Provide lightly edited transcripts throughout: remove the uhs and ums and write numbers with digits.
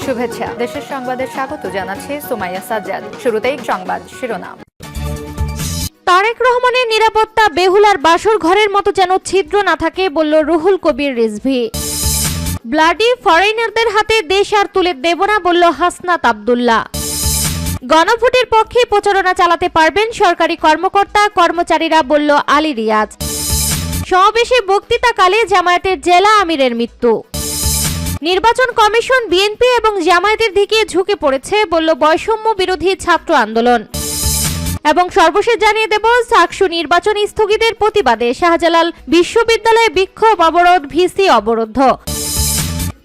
শুভেচ্ছা। দেশের সংবাদে স্বাগত জানাচ্ছে সুমাইয়া সাজ্জাদ। শুরুতেই সংবাদ শিরোনাম। তারেক রহমানের নিরাপত্তা বেহুলার বাসর ঘরের মতো যেন ছিদ্র না থাকে, বলল রুহুল কবির রিজভী। ব্লাডি ফরেনারদের হাতে দেশ আর তুলে দেব না, বলল হাসনাত আব্দুল্লাহ। গণভোটের পক্ষে প্রচারণা চালাতে পারবেন সরকারি কর্মকর্তা কর্মচারীরা, বলল আলী রিয়াজ। সমাবেশে বক্তৃতাকালে জামায়াতের জেলা আমিরের মৃত্যু। নির্বাচন কমিশন বিএনপি এবং জামায়াতের দিকে ঝুঁকে পড়েছে, বলল বৈষম্য বিরোধী ছাত্র আন্দোলন। এবং সর্বশেষ জানিয়ে দেব, চাকসু নির্বাচন স্থগিতের প্রতিবাদে শাহজালাল বিশ্ববিদ্যালয়ে বিক্ষোভ, অবরোধ, ভিসি অবরুদ্ধ।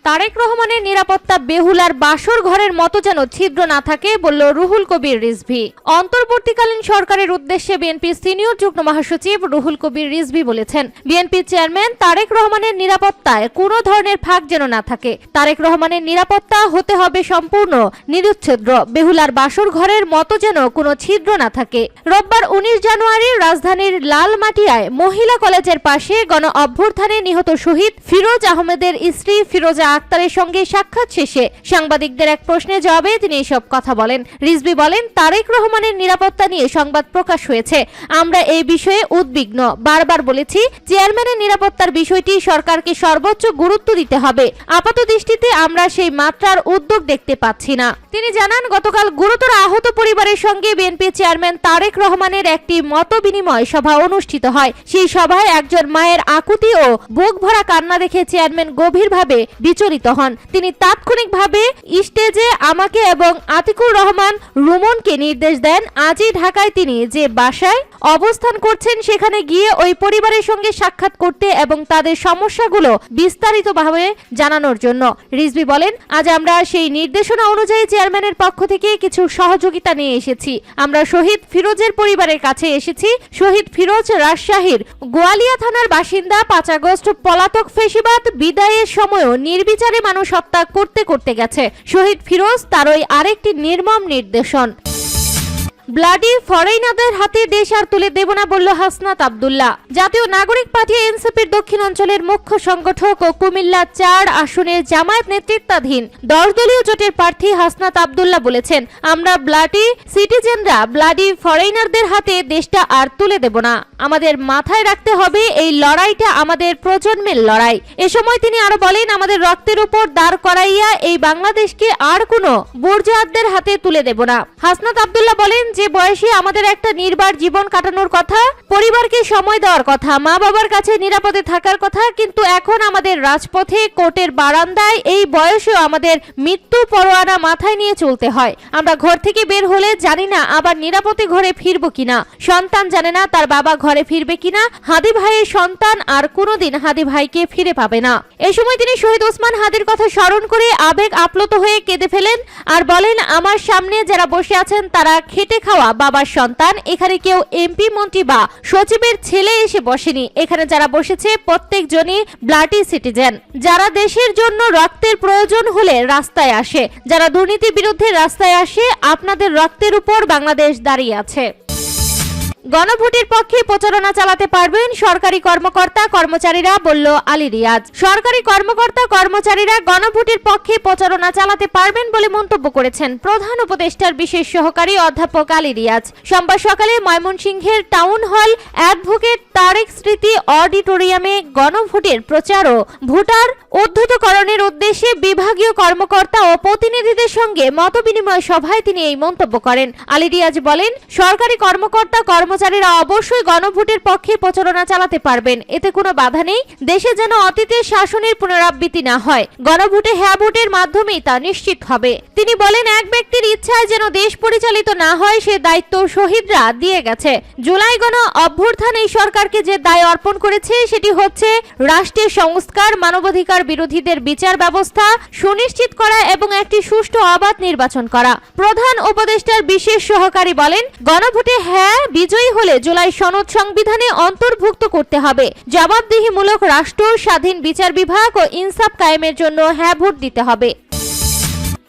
তারেক রহমানের নিরাপত্তা বেহুলার বাসর ঘরের মতো যেন ছিদ্র না থাকে, বলল রুহুল কবির রিজভী। অন্তর্বর্তীকালীন সরকারের উদ্দেশ্যে বিএনপির সিনিয়র যুগ্ম মহাসচিব রুহুল কবির রিজভী বলেছেন, বিএনপি চেয়ারম্যান তারেক রহমানের নিরাপত্তায় কোনো ধরনের ফাঁক যেন না থাকে। তারেক রহমানের নিরাপত্তা হতে হবে সম্পূর্ণ নিরুচ্ছেদ্র, বেহুলার বাসর ঘরের মতো যেন কোনো ছিদ্র না থাকে। রোববার 19 জানুয়ারি রাজধানীর লালমাটিয়ায় মহিলা কলেজের পাশে গণ অভ্যুত্থানে নিহত শহীদ ফিরোজ আহমেদের স্ত্রী ফিরোজা আক্তারের সঙ্গে সাক্ষাৎ শেষে সাংবাদিকদের এক প্রশ্নের জবাবে তিনি এসব কথা বলেন। রিজভী বলেন, তারেক রহমানের নিরাপত্তা নিয়ে সংবাদ প্রকাশ হয়েছে, আমরা এই বিষয়ে উদ্বিগ্ন। বারবার বলেছি, চেয়ারম্যানের নিরাপত্তার বিষয়টি সরকারকে সর্বোচ্চ গুরুত্ব দিতে হবে। আপাত দৃষ্টিতে আমরা সেই মাত্রার উদ্যোগ দেখতে পাচ্ছি না। তিনি জানান, গতকাল গুরুতর আহত পরিবারের সঙ্গে বিএনপি চেয়ারম্যান তারেক রহমানের একটি মত বিনিময় সভা অনুষ্ঠিত হয়। সেই সভায় একজন মায়ের আকুতি ও বুক ভরা কান্না দেখে চেয়ারম্যান গভীরভাবে বিচলিত হন। তিনি তাৎক্ষণিকভাবে স্টেজে আমাকে এবং আতিকুর রহমান রুমনকে নির্দেশ দেন, আজই ঢাকায় তিনি যে বাসায় অবস্থান করছেন সেখানে গিয়ে ওই পরিবারের সঙ্গে সাক্ষাৎ করতে এবং তাদের সমস্যাগুলো বিস্তারিতভাবে জানানোর জন্য। রিজভী বলেন, আজ আমরা সেই নির্দেশনা অনুযায়ী চেয়ারম্যানের পক্ষ থেকে কিছু সহযোগিতা নিয়ে এসেছি। আমরা শহীদ ফিরোজের পরিবারের কাছে এসেছি। শহীদ ফিরোজ রাজশাহীর গোয়ালিয়া থানার বাসিন্দা। 5 আগস্ট পলাতক ফেসিবাদ বিদায়ের সময়ও নির্বিচারে মানুষ হত্যা করতে করতে গেছে। শহীদ ফিরোজ তারই আরেকটি নির্মম নির্দেশন। ব্লাডি ফরেনারদের হাতে দেশ আর তুলে দেব না, বলল হাসনাত আব্দুল্লাহ। জাতীয় নাগরিক পার্টি এনসিপির দক্ষিণ অঞ্চলের মুখ্য সংগঠক ও কুমিল্লা 4 আসনের জামায়াত নেতৃত্বাধীন 10 দলীয় জোটের প্রার্থী হাসনাত আব্দুল্লাহ বলেছেন, আমরা ব্লাডি সিটিজেনরা ব্লাডি ফরেনারদের হাতে দেশটা আর তুলে দেব না। আমাদের মাথায় রাখতে হবে, এই লড়াইটা আমাদের প্রজন্মের লড়াই। এ সময় তিনি আরো বলেন, আমাদের রক্তের উপর দাঁড় করাইয়া এই বাংলাদেশকে আর কোনো বুর্জোয়াদের হাতে তুলে দেব না। হাসনাত আব্দুল্লাহ বলেন, যে বয়সে আমাদের একটা নির্বার জীবন কাটানোর কথা, পরিবারকে সময় দেওয়ার কথা, মা বাবার কাছে নিরাপদে থাকার কথা, কিন্তু এখন আমাদের রাজপথে, কোর্টের বারান্দায় এই বয়সেও আমাদের মৃত্যু পরোয়ানা মাথায় নিয়ে চলতে হয়। আমরা ঘর থেকে বের হলে জানি না আবার নিরাপদে ঘরে ফিরবো কিনা। সন্তান জানে না তার বাবা ঘরে ফিরবে কিনা। হাদি ভাইয়ের সন্তান আর কোনোদিন হাদি ভাইকে ফিরে পাবে না। এই সময় তিনি শহীদ ওসমান হাদির কথা স্মরণ করে আবেগ আপ্লুত হয়ে কেঁদে ফেলেন আর বলেন, আমার সামনে যারা বসে আছেন তারা খেটে খাওয়া বাবার সন্তান। এখানে কেউ এমপি, মন্ত্রী বা সচিবের ছেলে এসে বসেনি। এখানে যারা বসেছে প্রত্যেকজনই ব্লাডি সিটিজেন, যারা দেশের জন্য রক্তের প্রয়োজন হলে রাস্তায় আসে, যারা দুর্নীতির বিরুদ্ধে রাস্তায় আসে। আপনাদের রক্তের উপর বাংলাদেশ দাঁড়িয়ে আছে। গণভোটের পক্ষে প্রচারণা চালাতে পারবেন সরকারি কর্মকর্তা কর্মচারীরা, বলল আলী রিয়াজ। সরকারি কর্মকর্তা কর্মচারীরা গণভোটের পক্ষে প্রচারণা চালাতে পারবেন বলে মন্তব্য করেছেন প্রধান উপদেষ্টার বিশেষ সহকারী অধ্যাপক আলী রিয়াজ। সোমবার সকালে ময়মনসিংহের টাউন হল অ্যাডভোকেট তারেক স্মৃতি অডিটোরিয়ামে গণভোটের প্রচার ও ভোটার উদ্ধতকরণের উদ্দেশ্যে বিভাগীয় কর্মকর্তা ও প্রতিনিধিদের সঙ্গে মতবিনিময় সভায় তিনি এই মন্তব্য করেন। আলী রিয়াজ বলেন, সরকারি কর্মকর্তা কর্মচারীরা অবশ্যই গণভোটের পক্ষে প্রচারণা চালাতে পারবেন, এতে কোনো বাধা নেই। দেশে যেন অতীতের শাসনের পুনরাবৃত্তি না হয়, গণভোটে হ্যাঁ ভোটের মাধ্যমেই তা নিশ্চিত হবে। তিনি বলেন, এক ব্যক্তির ইচ্ছায় যেন দেশ পরিচালিত না হয় সে দায়িত্ব শহীদরা দিয়ে গেছে। জুলাই গণ অভ্যুত্থান এই সরকারকে যে দায় অর্পণ করেছে সেটি হচ্ছে রাষ্ট্রের সংস্কার, মানবাধিকার বিরোধীদের বিচার ব্যবস্থা সুনিশ্চিত করা এবং একটি সুষ্ঠু অবাধ নির্বাচন করা। প্রধান উপদেষ্টার বিশেষ সহকারী বলেন, গণভোটে হ্যাঁ বিজয়ী হলে জুলাই সনদ সংবিধানে অন্তর্ভুক্ত করতে হবে। জবাবদিহিমূলক রাষ্ট্র, স্বাধীন বিচার বিভাগ ও ইনসাফ কায়েমের জন্য হ্যাঁ ভোট দিতে হবে।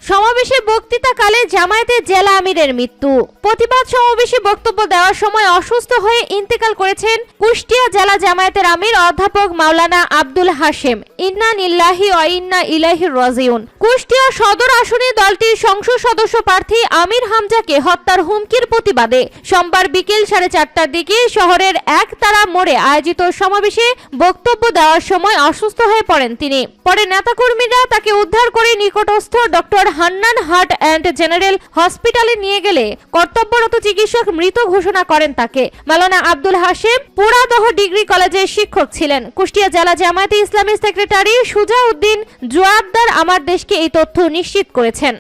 সমাবেশে বক্তৃতাকালে জামায়াতের জেলা আমিরের মৃত্যু। প্রতিবাদ সমাবেশে বক্তব্য দেওয়ার সময় অসুস্থ হয়ে ইন্তেকাল করেছেন কুষ্টিয়া জেলা জামায়াতের আমির অধ্যাপক মাওলানা আব্দুল হাশেম। ইন্না লিল্লাহি ওয়া ইন্না ইলাইহি রাজিউন। কুষ্টিয়া সদর আসনে দলটির সংসদ সদস্য প্রার্থী আমির হামজাকে হত্যার হুমকির প্রতিবাদে সোমবার বিকেল 4:30টার দিকে শহরের একতারা মোড়ে আয়োজিত সমাবেশে বক্তব্য দেওয়ার সময় অসুস্থ হয়ে পড়েন তিনি। পরে নেতাকর্মীরা তাকে উদ্ধার করে নিকটস্থ doctor Hannan heart and general হসপিটালে নিয়ে গেলে কর্তব্যরত চিকিৎসক মৃত ঘোষণা করেন তাকে। মাওলানা আব্দুল হাশেম পোড়াদহ ডিগ্রি কলেজের শিক্ষক ছিলেন। কুষ্টিয়া জেলা জামায়াতে ইসলামী সেক্রেটারি সুজাউদ্দিন জোয়ারদার আমার দেশকে এই তথ্য নিশ্চিত করেছেন।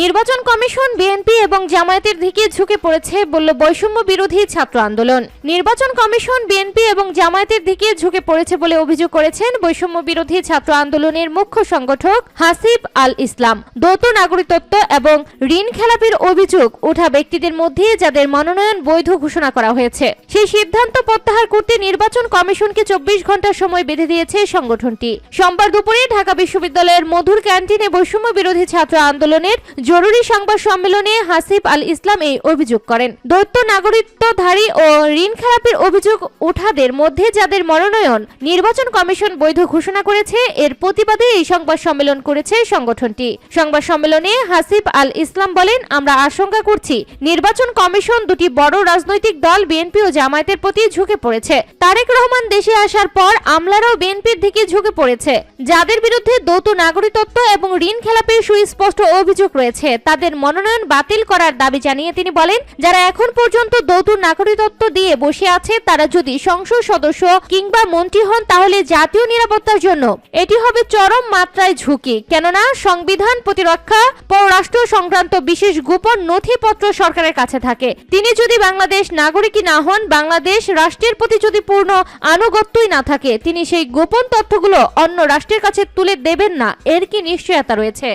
নির্বাচন কমিশন বিএনপি এবং জামায়াতের দিকে ঝুঁকে পড়েছে বলল বৈষম্য বিরোধী ছাত্র আন্দোলন। নির্বাচন কমিশন বিএনপি এবং জামায়াতের দিকে ঝুঁকে পড়েছে বলে অভিযোগ করেছেন বৈষম্য বিরোধী ছাত্র আন্দোলনের মুখ্য সংগঠক হাসিব আল ইসলাম। দ্বৈত নাগরিকত্ব এবং ঋণ খেলাপির অভিযোগ ওঠা ব্যক্তিদের মধ্যে যাদের মনোনয়ন বৈধ ঘোষণা করা হয়েছে সেই সিদ্ধান্ত প্রত্যাহার করতে নির্বাচন কমিশনকে 24 ঘন্টা সময় বেঁধে দিয়েছে সংগঠনটি। সোমবার দুপুরে ঢাকা বিশ্ববিদ্যালয়ের মধুর ক্যান্টিনে বৈষম্য বিরোধী ছাত্র আন্দোলনের জরুরি সংবাদ সম্মেলনে হাসিব আল ইসলাম এই অভিযোগ করেন। দ্বৈত নাগরিকত্বধারী ও ঋণ খেলাপির অভিযোগ ওঠাদের মধ্যে যাদের মনোনয়ন নির্বাচন কমিশন বৈধ ঘোষণা করেছে এর প্রতিবাদে এই সংবাদ সম্মেলন করেছে সংগঠনটি। সংবাদ সম্মেলনে হাসিব আল ইসলাম বলেন, আমরা আশঙ্কা করছি নির্বাচন কমিশন দুটি বড় রাজনৈতিক দল বিএনপি ও জামায়াতের প্রতি ঝুঁকে পড়েছে। তারেক রহমান দেশে আসার পর আমলারাও বিএনপির দিকে ঝুঁকে পড়েছে। যাদের বিরুদ্ধে দ্বৈত নাগরিকত্ব এবং ঋণ খেলাপির সুস্পষ্ট অভিযোগ রয়েছে তাদের মনোনয়ন বাতিল করার দাবি জানিয়ে তিনি বলেন, যারা এখন পর্যন্ত দ্বৈত নাগরিকত্ব দিয়ে বসে আছে তারা যদি সংসদ সদস্য কিংবা মন্ত্রী হন তাহলে জাতীয় নিরাপত্তার জন্য এটি হবে চরম মাত্রায় ঝুঁকি। কেননা সংবিধান প্রতিরক্ষা পররাষ্ট্র সংক্রান্ত বিশেষ গোপন নথিপত্র সরকারের কাছে থাকে। তিনি যদি বাংলাদেশ নাগরিকই না হন, বাংলাদেশ রাষ্ট্রের প্রতি যদি পূর্ণ আনুগত্যই না থাকে, তিনি সেই গোপন তথ্যগুলো অন্য রাষ্ট্রের কাছে তুলে দেবেন না, এর কি নিশ্চয়তা রয়েছে?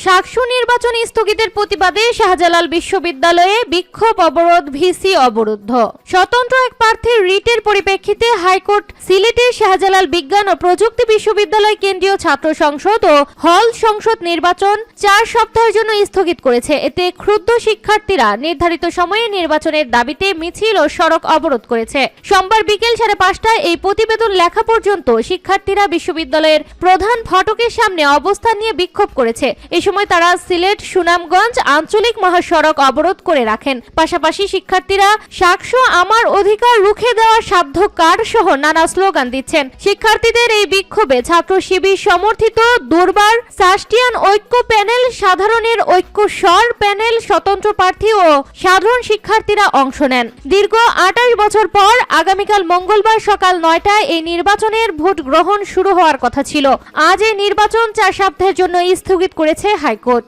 সাকসু নির্বাচন স্থগিতের প্রতিবাদে শাহজালাল বিশ্ববিদ্যালয়ে বিক্ষোভ অবরোধ, ভিসি অবরুদ্ধ। স্বতন্ত্র এক প্রার্থীর রিটের পরিপ্রেক্ষিতে হাইকোর্ট সিলেটের শাহজালাল বিজ্ঞান ও প্রযুক্তি বিশ্ববিদ্যালয় কেন্দ্রীয় ছাত্র সংসদ ও হল সংসদ নির্বাচন 4 সপ্তাহের জন্য স্থগিত করেছে। এতে ক্ষুব্ধ শিক্ষার্থীরা নির্ধারিত সময়ে নির্বাচনের দাবিতে মিছিল ও সড়ক অবরোধ করেছে। সোমবার বিকেল 5:30টায় এই প্রতিবেদন লেখা পর্যন্ত শিক্ষার্থীরা বিশ্ববিদ্যালয়ের প্রধান ফটকের সামনে অবস্থান নিয়ে বিক্ষোভ করেছে। সময় তারা সিলেট সুনামগঞ্জ আঞ্চলিক মহাসড়ক অবরোধ করে রাখেন। পাশাপাশি শিক্ষার্থীরা সাকসু আমার অধিকার রুখে দেওয়ার সাধ্য কার সহ নানা স্লোগান দিচ্ছেন। শিক্ষার্থীদের এই বিক্ষোভে ছাত্র শিবির সমর্থিত দুর্বার সাস্টিয়ান ঐক্য প্যানেল, সাধারণের ঐক্য স্বর প্যানেল, স্বতন্ত্র প্রার্থী ও সাধারণ শিক্ষার্থীরা অংশ নেন। দীর্ঘ 28 বছর পর আগামীকাল মঙ্গলবার সকাল 9টায় এই নির্বাচনের ভোট গ্রহণ শুরু হওয়ার কথা ছিল। আজ এই নির্বাচন 4 সপ্তাহের জন্য স্থগিত করেছে হাইকোর্ট।